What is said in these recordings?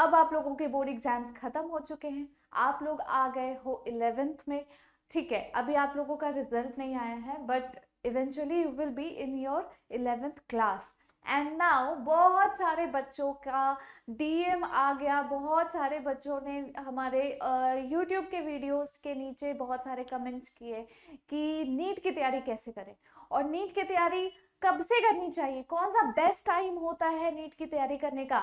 अब आप लोगों के बोर्ड एग्जाम्स खत्म हो चुके हैं, आप लोग आ गए हो 11th में। ठीक है, अभी आप लोगों का रिजल्ट नहीं आया है, but eventually you will be in your 11th class. And now बहुत सारे बच्चों का डीएम आ गया, बहुत सारे बच्चों ने हमारे यूट्यूब के वीडियोस के नीचे बहुत सारे कमेंट्स किए कि नीट की तैयारी कैसे करें, और नीट की तैयारी कब से करनी चाहिए, कौन सा बेस्ट टाइम होता है नीट की तैयारी करने का,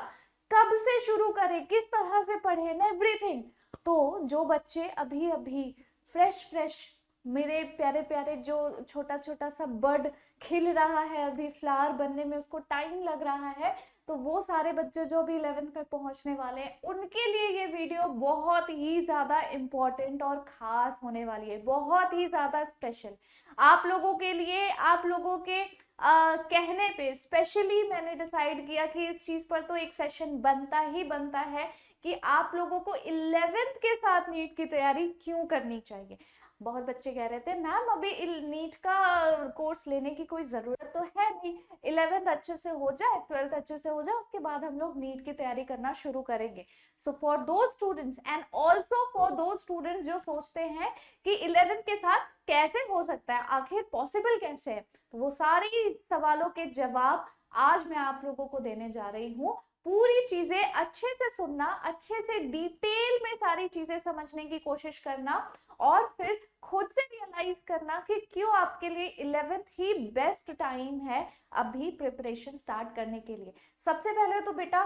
कब से शुरू करें, किस तरह से पढ़ें, एवरीथिंग। तो जो बच्चे अभी अभी फ्रेश फ्रेश, मेरे प्यारे प्यारे, जो छोटा छोटा सा बर्ड खिल रहा है, अभी फ्लावर बनने में उसको टाइम लग रहा है, तो वो सारे बच्चे जो भी 11th में पहुंचने वाले हैं, उनके लिए ये वीडियो बहुत ही ज्यादा इम्पोर्टेंट और खास होने वाली है, बहुत ही ज्यादा स्पेशल आप लोगों के लिए। आप लोगों के कहने पे स्पेशली मैंने डिसाइड किया कि इस चीज पर तो एक सेशन बनता ही बनता है कि आप लोगों को 11th के साथ नीट की तैयारी क्यों करनी चाहिए। बहुत बच्चे कह रहे थे मैम अभी नीट का कोर्स लेने की कोई जरूरत तो है नहीं, 11th अच्छे से हो जाए, 12th अच्छे से हो जाए, उसके बाद हम लोग नीट की तैयारी करना शुरू करेंगे। So for those students and also for those students जो सोचते हैं कि 11th के साथ कैसे हो सकता है, आखिर पॉसिबल कैसे है, तो वो सारी सवालों के जवाब आज मैं आप लोगों को देने जा रही हूँ। पूरी चीजें अच्छे से सुनना, अच्छे से डिटेल में सारी चीजें समझने की कोशिश करना, और फिर खुद से रियलाइज करना कि क्यों आपके लिए 11th ही बेस्ट टाइम है अभी प्रिपरेशन स्टार्ट करने के लिए। सबसे पहले तो बेटा,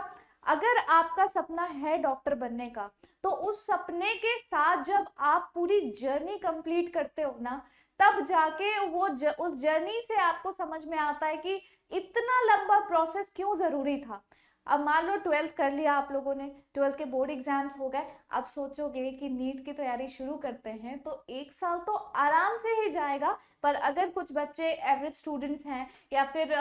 अगर आपका सपना है डॉक्टर बनने का, तो उस सपने के साथ जब आप पूरी जर्नी कंप्लीट करते हो ना, तब जाके उस जर्नी से आपको समझ में आता है कि इतना लंबा प्रोसेस क्यों जरूरी था। अब मान लो 12th कर लिया आप लोगों ने, 12th के बोर्ड एग्जाम्स हो गए, अब सोचोगे कि नीट की तैयारी शुरू करते हैं, तो एक साल तो आराम से ही जाएगा। पर अगर कुछ बच्चे एवरेज स्टूडेंट्स हैं, या फिर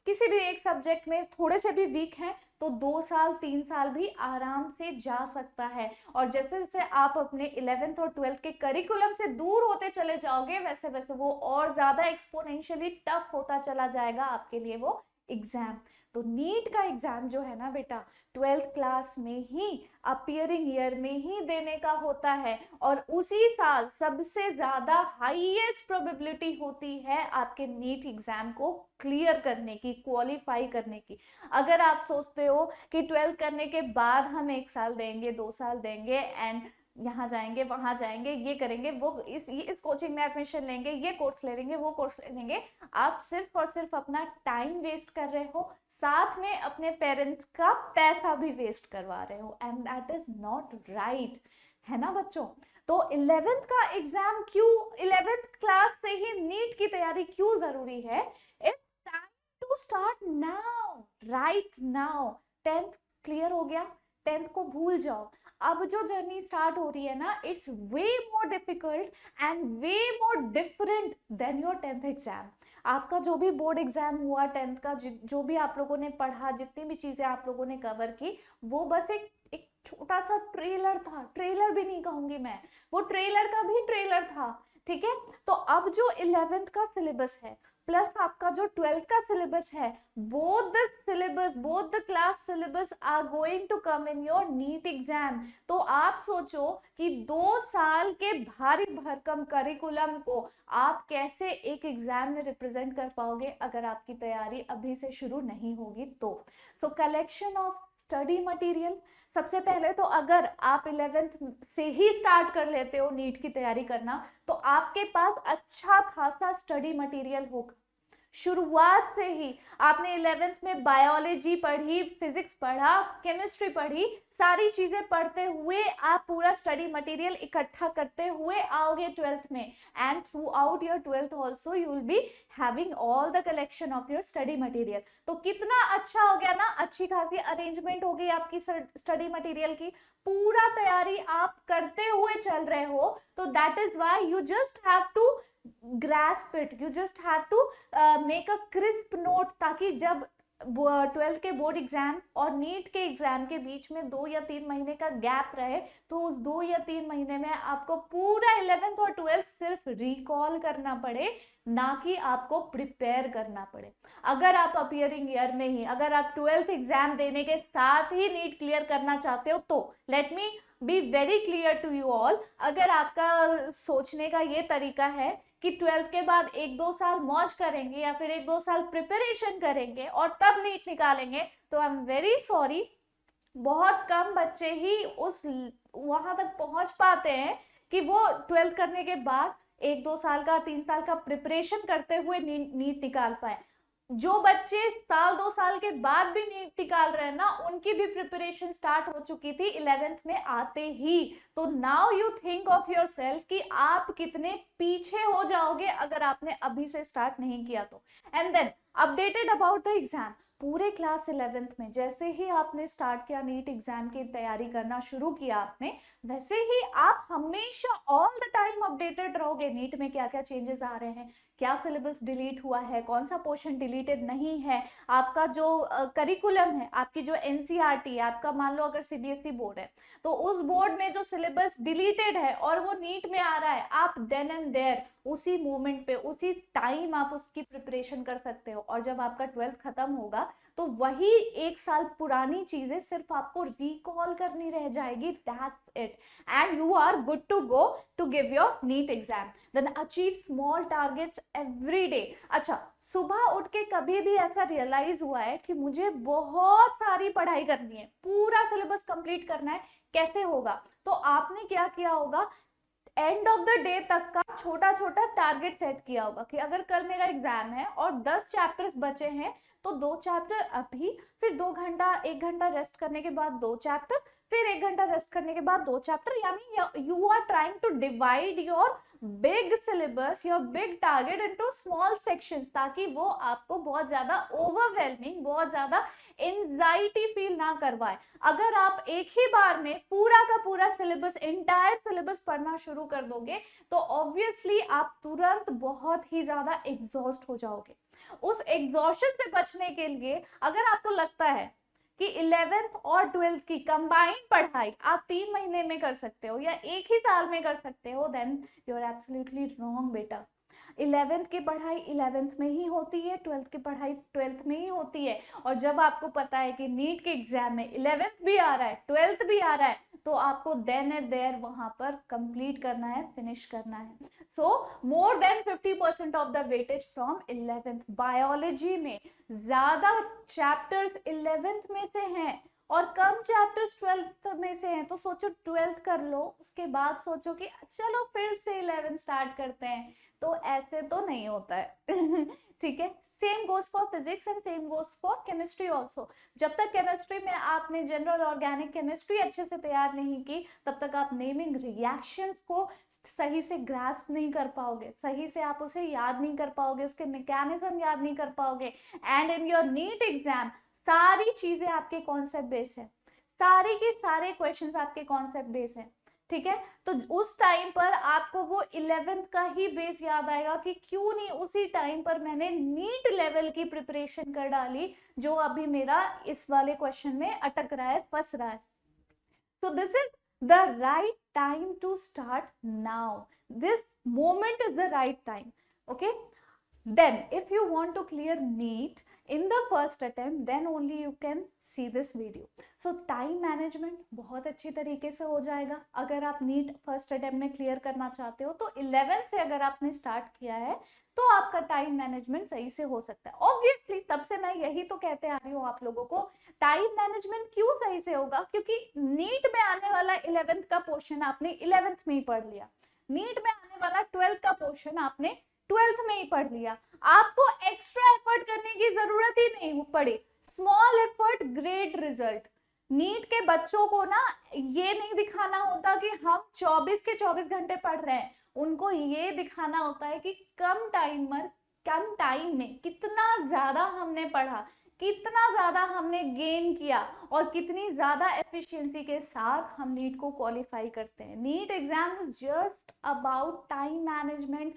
किसी भी एक सब्जेक्ट में थोड़े से भी वीक हैं, तो 2 साल 3 साल भी आराम से जा सकता है। और जैसे जैसे आप अपने 11th और 12th के करिकुलम से दूर होते चले जाओगे, वैसे वैसे वो और ज्यादा एक्सपोनेंशियली टफ होता चला जाएगा आपके लिए वो एग्जाम। तो नीट का एग्जाम जो है ना बेटा, 12th क्लास में ही, अपियरिंग ईयर में ही देने का होता है, और उसी साल सबसे ज्यादा हाईएस्ट प्रोबेबिलिटी होती है आपके नीट एग्जाम को क्लियर करने की, क्वालिफाई करने की। अगर आप सोचते हो कि 12th करने के बाद हम 1 साल देंगे, 2 साल देंगे, एंड यहाँ जाएंगे वहां जाएंगे, ये करेंगे, वो इस कोचिंग में एडमिशन लेंगे, ये कोर्स ले लेंगे, वो कोर्स ले लेंगे, आप सिर्फ और सिर्फ अपना टाइम वेस्ट कर रहे हो, साथ में अपने पेरेंट्स का पैसा भी वेस्ट करवा रहे हो, and that is not right, है ना बच्चों। तो 11th का एग्जाम क्यों, 11th क्लास से ही नीट की तैयारी क्यों जरूरी है, it's time to start now, right now. 10th clear हो गया, 10th को भूल जाओ, अब जो जर्नी स्टार्ट हो रही है ना, it's way more difficult and way more different than your 10th exam. आपका जो भी बोर्ड एग्जाम हुआ 10th का, जो भी आप लोगों ने पढ़ा, जितनी भी चीजें आप लोगों ने कवर की, वो बस एक छोटा सा ट्रेलर था, ट्रेलर भी नहीं कहूंगी मैं, वो ट्रेलर का भी ट्रेलर था। ठीक है, तो अब जो 11th का सिलेबस है प्लस आपका जो 12th का सिलेबस है, both the syllabus, both the class syllabus are going to come in your NEET exam. तो आप सोचो कि 2 साल के भारी भरकम करिकुलम को आप कैसे एक एग्जाम में रिप्रेजेंट कर पाओगे अगर आपकी तैयारी अभी से शुरू नहीं होगी तो। सो कलेक्शन ऑफ स्टडी मटेरियल, सबसे पहले तो अगर आप 11th से ही स्टार्ट कर लेते हो नीट की तैयारी करना, तो आपके पास अच्छा खासा स्टडी मटेरियल होगा। शुरुआत से ही आपने 11th में बायोलॉजी पढ़ी, फिजिक्स पढ़ा, केमिस्ट्री पढ़ी, सारी चीजें पढ़ते हुए आप पूरा स्टडी मटेरियल इकट्ठा करते हुए आओगे 12th में, and through out your 12th also you will be having all the collection of your study material. तो कितना अच्छा हो गया ना, अच्छी खासी अरेंजमेंट हो गई आपकी स्टडी मटेरियल की, पूरा तैयारी आप करते हुए चल रहे हो। तो that is why you just have to grasp it, you just have to make a crisp note, ताकि जब ट्वेल्थ के बोर्ड एग्जाम और नीट के एग्जाम के बीच में 2 या 3 महीने का गैप रहे, तो उस 2 या 3 महीने में आपको पूरा 11th और 12th सिर्फ रिकॉल करना पड़े, ना कि आपको प्रिपेयर करना पड़े। अगर आप अपियरिंग ईयर में ही, अगर आप 12th एग्जाम देने के साथ ही नीट क्लियर करना चाहते हो, तो let me be very clear to you all, अगर आपका सोचने का ये तरीका है कि 12th के बाद 1-2 साल मौज करेंगे या फिर 1-2 साल प्रिपरेशन करेंगे और तब नीट निकालेंगे, तो आई एम वेरी सॉरी, बहुत कम बच्चे ही उस वहां तक पहुंच पाते हैं कि वो 12th करने के बाद 1-2 साल का 3 साल का प्रिपरेशन करते हुए नीट निकाल पाए। जो बच्चे साल 2 साल के बाद भी नीट निकाल रहे हैं ना, उनकी भी प्रिपरेशन स्टार्ट हो चुकी थी 11th में आते ही। तो now you think of yourself कि आप कितने पीछे हो जाओगे अगर आपने अभी से स्टार्ट नहीं किया तो। And then updated about the exam, पूरे क्लास 11th में जैसे ही आपने स्टार्ट किया नीट एग्जाम की तैयारी करना शुरू किया आपने, वैसे ही आप हमेशा ऑल द टाइम अपडेटेड रहोगे नीट में क्या क्या चेंजेस आ रहे हैं, क्या सिलेबस डिलीट हुआ है, कौन सा पोर्शन डिलीटेड नहीं है, आपका जो करिकुलम है, आपकी जो एनसीईआरटी है, आपका मान लो अगर सीबीएसई बोर्ड है तो उस बोर्ड में जो सिलेबस डिलीटेड है और वो नीट में आ रहा है, आप देन एंड देयर उसी मोमेंट पे उसी टाइम आप उसकी प्रिपरेशन कर सकते हो। और जब आपका 12th खत्म होगा तो वही 1 साल पुरानी चीजें सिर्फ आपको रिकॉल करनी रह जाएगी, that's it, and you are good to go to give your NEET exam. Then achieve small targets every day. अच्छा, सुबह उठ के कभी भी ऐसा रियलाइज हुआ है कि मुझे बहुत सारी पढ़ाई करनी है, पूरा सिलेबस कंप्लीट करना है, कैसे होगा? तो आपने क्या किया होगा, एंड ऑफ द डे तक का छोटा छोटा टारगेट सेट किया होगा कि अगर कल मेरा एग्जाम है और 10 चैप्टर्स बचे हैं तो 2 चैप्टर अभी, फिर 2 घंटा 1 घंटा रेस्ट करने के बाद 2 चैप्टर, फिर 1 घंटा रेस्ट करने के बाद 2 चैप्टर, यानी you are trying to divide your big syllabus, your big target into small sections, ताकि वो आपको बहुत ज्यादा ओवरवेलमिंग, बहुत ज्यादा एंजाइटी फील ना करवाए। अगर आप एक ही बार में पूरा का पूरा सिलेबस, एंटायर सिलेबस पढ़ना शुरू कर दोगे तो ऑब्वियसली आप तुरंत बहुत ही ज्यादा एग्जॉस्ट हो जाओगे। उस एग्जॉशन से बचने के लिए अगर आपको लगता है कि 11th और 12th की कंबाइंड पढ़ाई आप 3 महीने में कर सकते हो या एक ही साल में कर सकते हो, then you are absolutely wrong बेटा। 11th की पढ़ाई 11th में ही होती है, 12th की पढ़ाई 12th में ही होती है। और जब आपको पता है कि नीट के एग्जाम में 11th भी आ रहा है, 12th भी आ रहा है, तो आपको देन एंड देयर वहां पर कंप्लीट करना है, फिनिश करना है। So more than 50% of the weightage from 11th। Biology में ज्यादा चैप्टर्स 11th में से हैं और कम चैप्टर्स 12th में से हैं, तो सोचो 12th कर लो, उसके बाद सोचो कि चलो फिर से 11th स्टार्ट करते हैं, तो ऐसे तो नहीं होता है। ठीक है, same goes for physics and same goes for chemistry also. जब तक केमिस्ट्री में आपने जनरल ऑर्गेनिक केमिस्ट्री अच्छे से तैयार नहीं की, तब तक आप नेमिंग रिएक्शंस को सही से ग्रास्प नहीं कर पाओगे, सही से आप उसे याद नहीं कर पाओगे, उसके मैकेनिज्म याद नहीं कर पाओगे। And in your NEET exam सारी चीजें आपके कॉन्सेप्ट बेस है, सारे के सारे क्वेश्चंस आपके कॉन्सेप्ट बेस है। ठीक है, तो उस टाइम पर आपको वो 11th का ही बेस याद आएगा कि क्यों नहीं उसी टाइम पर मैंने नीट लेवल की प्रिपरेशन कर डाली, जो अभी मेरा इस वाले क्वेश्चन में अटक रहा है, फंस रहा है। सो this is the right time to start now. This moment is the right time. Okay, then if you want to clear NEET in the first attempt, then only you can see this video. So time management बहुत अच्छी तरीके से हो जाएगा अगर आप NEET first attempt में clear करना चाहते हो। तो 11th से अगर आपने स्टार्ट किया है तो आपका टाइम मैनेजमेंट सही से हो सकता है। ऑब्वियसली तब से मैं यही तो कहते आ रही हूँ आप लोगों को, टाइम मैनेजमेंट क्यों सही से होगा, क्योंकि नीट में आने वाला 11th का पोर्शन आपने 11th में ही पढ़ लिया, नीट में आने वाला 12th का पोर्शन आपने 12th में ही पढ़ लिया, आपको एक्स्ट्रा एफर्ट करने की जरूरत ही नहीं पड़ी। Small effort great result. NEET के बच्चों को ना ये नहीं दिखाना होता कि हम 24 के 24 घंटे पढ़ रहे हैं, उनको ये दिखाना होता है कि कम टाइम में कितना ज्यादा हमने पढ़ा, कितना ज्यादा हमने गेन किया और कितनी ज्यादा एफिशिएंसी के साथ हम नीट को क्वालिफाई करते हैं। NEET exam is just about time management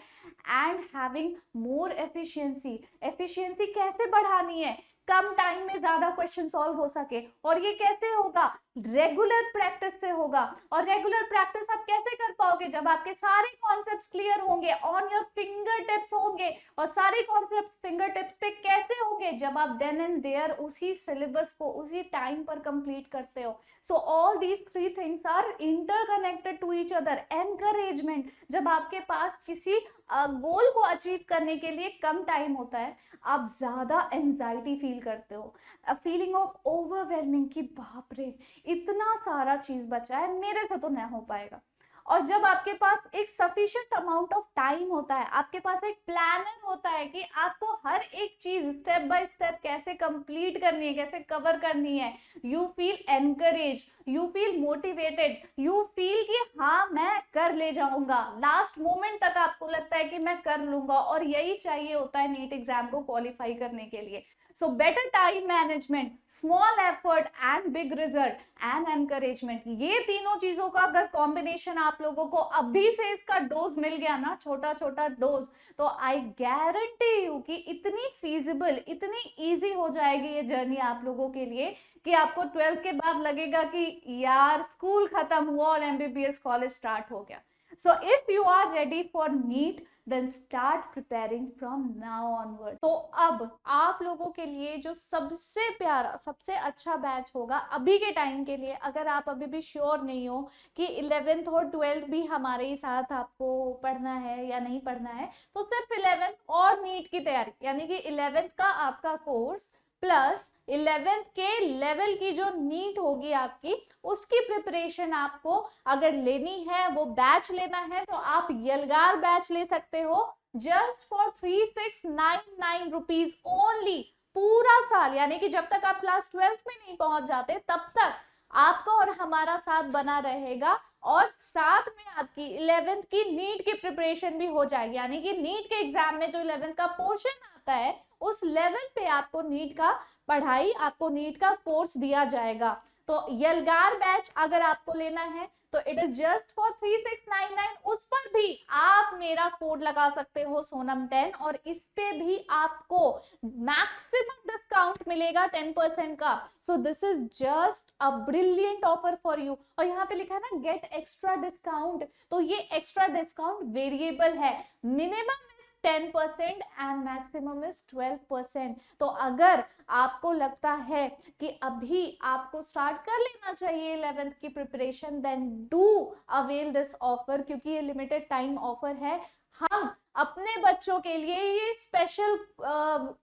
and having more efficiency. Efficiency कैसे बढ़ानी है, कम टाइम में ज्यादा क्वेश्चन सॉल्व हो सके। और ये कैसे होगा? रेगुलर प्रैक्टिस से होगा। और रेगुलर प्रैक्टिस आप कैसे कर पाओगे? जब आपके सारे कॉन्सेप्ट्स क्लियर होंगे, ऑन योर फिंगर टिप्स होंगे। और सारे कॉन्सेप्ट्स फिंगर टिप्स पे कैसे होंगे? जब आप देन एंड देयर उसी सिलेबस को उसी टाइम पर कंप्लीट करते हो। So all these three things are interconnected to each other. Encouragement, जब आपके पास किसी गोल को अचीव करने के लिए कम टाइम होता है, आप ज्यादा एंजाइटी फील करते हो, फीलिंग ऑफ ओवरवेलमिंग की बाप रे इतना सारा चीज बचा है, मेरे से तो नहीं हो पाएगा। और जब आपके पास एक सफिशिएंट अमाउंट ऑफ टाइम होता है, आपके पास एक प्लानर होता है कि आपको हर एक चीज स्टेप बाय स्टेप कैसे कंप्लीट करनी है, कैसे कवर करनी है, you feel encourage, you feel motivated, you feel कि हाँ मैं कर ले जाऊंगा, लास्ट मोमेंट तक आपको लगता है कि मैं कर लूंगा। और यही चाहिए होता है नीट एग्जाम को क्वालिफाई करने के लिए। So better time management, small effort and big result and encouragement, ये तीनों चीजों का अगर कॉम्बिनेशन आप लोगों को अभी से इसका डोज मिल गया ना, छोटा छोटा डोज, तो आई गारंटी यू कि इतनी फीजिबल, इतनी इजी हो जाएगी ये जर्नी आप लोगों के लिए कि आपको 12th के बाद लगेगा कि यार स्कूल खत्म हुआ और MBBS कॉलेज स्टार्ट हो गया। So if you are ready for NEET, then start preparing from now onward। तो अब आप लोगों के लिए जो सबसे प्यारा, सबसे अच्छा बैच होगा अभी के टाइम के लिए, अगर आप अभी भी श्योर नहीं हो कि 11th और 12th भी हमारे ही साथ आपको पढ़ना है या नहीं पढ़ना है, तो सिर्फ 11th और नीट की तैयारी, यानी कि 11th का आपका कोर्स प्लस 11th के लेवल की जो नीट होगी आपकी, उसकी प्रिपरेशन आपको अगर लेनी है, वो बैच लेना है, तो आप यलगार बैच ले सकते हो जस्ट फॉर 3699 रुपीज ओनली, पूरा साल। यानी कि जब तक आप क्लास 12th में नहीं पहुंच जाते तब तक आपका और हमारा साथ बना रहेगा, और साथ में आपकी 11th की नीट की प्रिपरेशन भी हो जाएगी। यानी कि नीट के एग्जाम में जो 11th का पोर्शन आता है, उस लेवल पे आपको नीट का पढ़ाई, आपको नीट का कोर्स दिया जाएगा। तो यलगार बैच अगर आपको लेना है तो इट इज जस्ट फॉर 3699। उस पर भी आप मेरा कोड लगा सकते हो सोनम10, और इस पे भी आपको मैक्सिमम डिस्काउंट मिलेगा 10% का। सो this is just a brilliant offer for you. और यहाँ पे लिखा है ना गेट एक्स्ट्रा डिस्काउंट, तो ये एक्स्ट्रा डिस्काउंट वेरिएबल है, minimum is 10% and maximum is 12%। तो अगर आपको लगता है कि अभी आपको स्टार्ट कर लेना चाहिए 11th की preparation, then do avail this offer, क्योंकि ये लिमिटेड टाइम ऑफर है। हम अपने बच्चों के लिए ये स्पेशल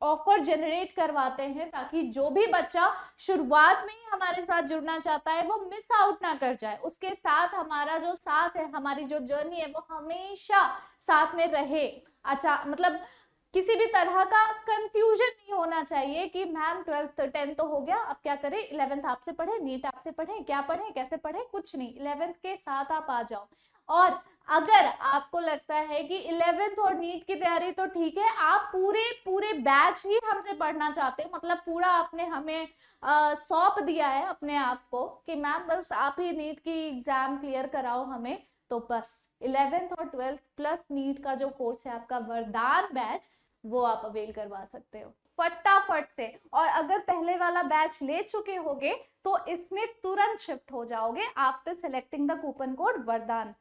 ऑफर जनरेट करवाते हैं ताकि जो भी बच्चा शुरुआत में ही हमारे साथ जुड़ना चाहता है वो मिस आउट ना कर जाए, उसके साथ हमारा जो साथ है, हमारी जो जर्नी है, वो हमेशा साथ में रहे। अच्छा, मतलब किसी भी तरह का कंफ्यूजन नहीं होना चाहिए कि मैम 12th 10th तो हो गया, अब क्या करें, 11th आपसे पढ़े, नीट आपसे पढ़े, क्या पढ़े, कैसे पढ़े, कुछ नहीं, 11th के साथ आप आ जाओ। और अगर आपको लगता है कि 11th और नीट की तैयारी तो ठीक है, आप पूरे बैच ही हमसे पढ़ना चाहते हो, मतलब पूरा आपने हमें सौंप दिया है अपने आप को कि मैम बस आप ही नीट की एग्जाम क्लियर कराओ हमें, तो बस 11th और 12th प्लस नीट का जो कोर्स है आपका वरदान बैच, वो आप अवेल करवा सकते हो फटाफट से। और अगर पहले वाला बैच ले चुके होगे तो इसमें तुरंत शिफ्ट हो जाओगे after selecting the coupon code वरदान।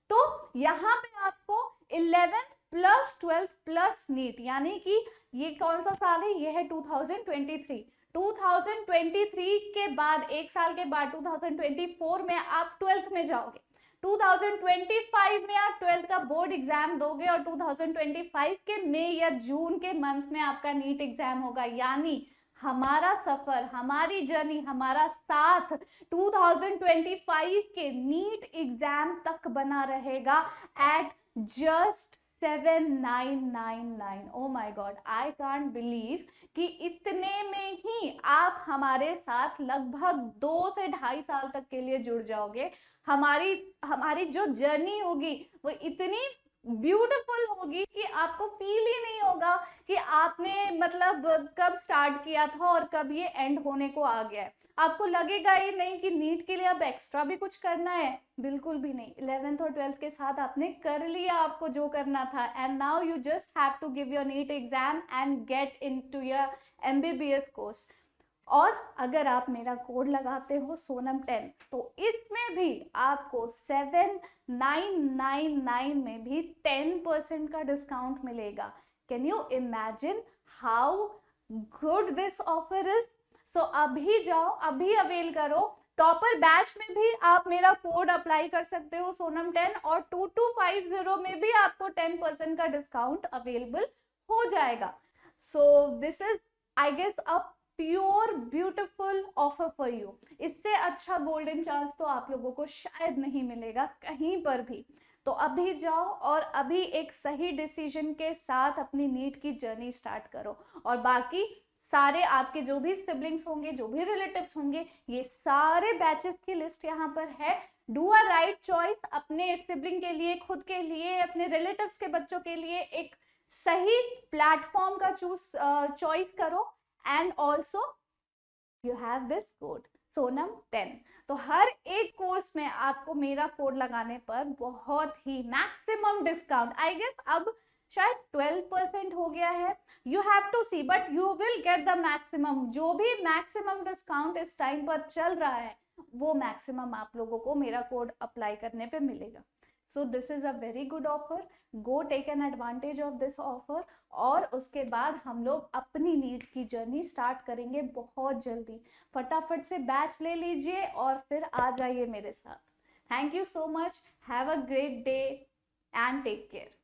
तो यहाँ पे आपको 11th plus 12th plus NEET, यानी कि ये कौन सा साल है, ये है 2023। 2023 के बाद, एक साल के बाद 2024 में आप 12th में जाओगे, 2025 में आप 12th का बोर्ड एग्जाम दोगे, और 2025 के मई या जून के मंथ में आपका नीट एग्जाम होगा। यानी हमारा सफर, हमारी जर्नी, हमारा साथ 2025 के नीट एग्जाम तक बना रहेगा at just 7999। Oh my God, I can't believe कि इतने में ही आप हमारे साथ लगभग 2 से 2.5 साल तक के लिए जुड़ जाओगे। हमारी जो जर्नी होगी वो इतनी ब्यूटीफुल होगी कि आपको फील ही नहीं होगा कि आपने मतलब कब स्टार्ट किया था और कब ये एंड होने को आ गया है। आपको लगेगा ही नहीं कि नीट के लिए अब एक्स्ट्रा भी कुछ करना है, बिल्कुल भी नहीं। 11th और 12th के साथ आपने कर लिया आपको जो करना था, and now you just have to give your NEET exam and get into your MBBS course. और अगर आप मेरा कोड लगाते हो सोनम 10, तो इसमें भी आपको 7999 में भी 10% का डिस्काउंट मिलेगा। Can you imagine how good this offer is? So अभी जाओ, अभी अवेल करो। टॉपर बैच में भी आप मेरा कोड अप्लाई कर सकते हो सोनम 10, और 2250 में भी आपको 10% का डिस्काउंट अवेलेबल हो जाएगा। So this is I guess a pure beautiful offer for you. इससे अच्छा गोल्डन चांस तो आप लोगों को शायद नहीं मिलेगा कहीं पर भी। तो अभी जाओ और अभी एक सही डिसीजन के साथ अपनी नीट की जर्नी स्टार्ट करो। और बाकी सारे आपके जो भी सिबलिंग्स होंगे, जो भी रिलेटिव्स होंगे, ये सारे बैचेस की लिस्ट यहाँ पर है। डू अ राइट चॉइस अपने सिबलिंग के लिए, खुद के लिए, अपने रिलेटिव्स के बच्चों के लिए। एक सही प्लेटफॉर्म का चॉइस करो, and also you have this code Sonam 10। तो हर एक कोर्स में आपको मेरा कोड लगाने पर बहुत ही मैक्सिमम डिस्काउंट, आई गेस अब शायद 12% हो गया है, you have to see, but you will get the maximum. जो भी मैक्सिमम डिस्काउंट इस टाइम पर चल रहा है, वो मैक्सिमम आप लोगों को मेरा कोड अप्लाई करने पे मिलेगा। So this is a very good offer, go take an advantage of this offer. और उसके बाद हम लोग अपनी नीट की जर्नी स्टार्ट करेंगे बहुत जल्दी। फटाफट से बैच ले लीजिए और फिर आ जाइए मेरे साथ। Thank you so much, have a great day and take care.